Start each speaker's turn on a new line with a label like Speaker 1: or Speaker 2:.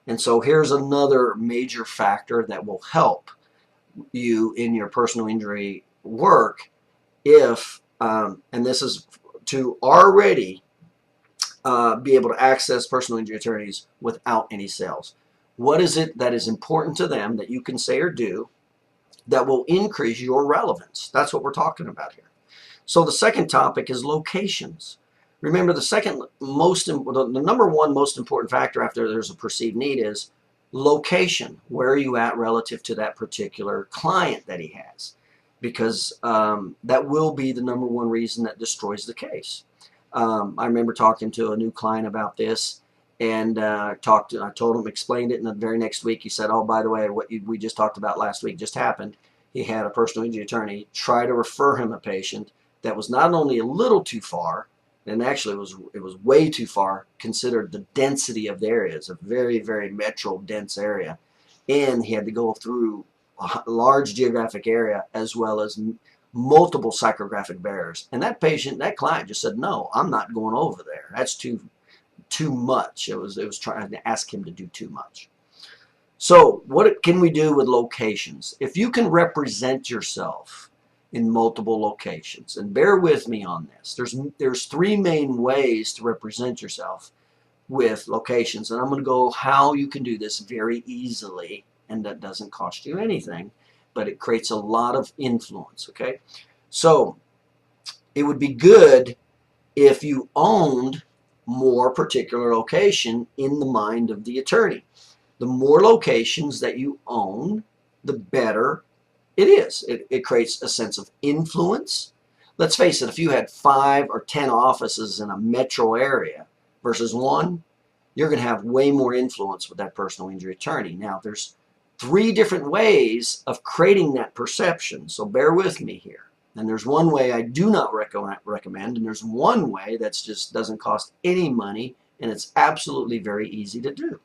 Speaker 1: And so here's another major factor that will help you in your personal injury work if, and this is to already be able to access personal injury attorneys without any sales. What is it that is important to them that you can say or do that will increase your relevance? That's what we're talking about here. So the second topic is locations. Remember, the number one most important factor after there's a perceived need is location. Where are you at relative to that particular client that he has? Because that will be the number one reason that destroys the case. I remember talking to a new client about this, and I told him, explained it, and the very next week he said, oh, by the way, what we just talked about last week just happened. He had a personal injury attorney try to refer him a patient that was not only a little too far, and actually it was way too far, considered the density of the area. It's a very, very metro dense area, and he had to go through a large geographic area as well as multiple psychographic barriers. And that client just said, no, I'm not going over there. That's too much. It was trying to ask him to do too much. So what can we do with locations? If you can represent yourself in multiple locations, and bear with me on this, there's three main ways to represent yourself with locations, and I'm going to go how you can do this very easily, and that doesn't cost you anything, but it creates a lot of influence. Okay, so it would be good if you owned more particular location in the mind of the attorney. The more locations that you own, the better it is. It creates a sense of influence. Let's face it, if you had 5 or 10 offices in a metro area versus one, you're going to have way more influence with that personal injury attorney. Now, there's 3 different ways of creating that perception, so bear with me here. And there's one way I do not recommend, and there's one way that just doesn't cost any money, and it's absolutely very easy to do.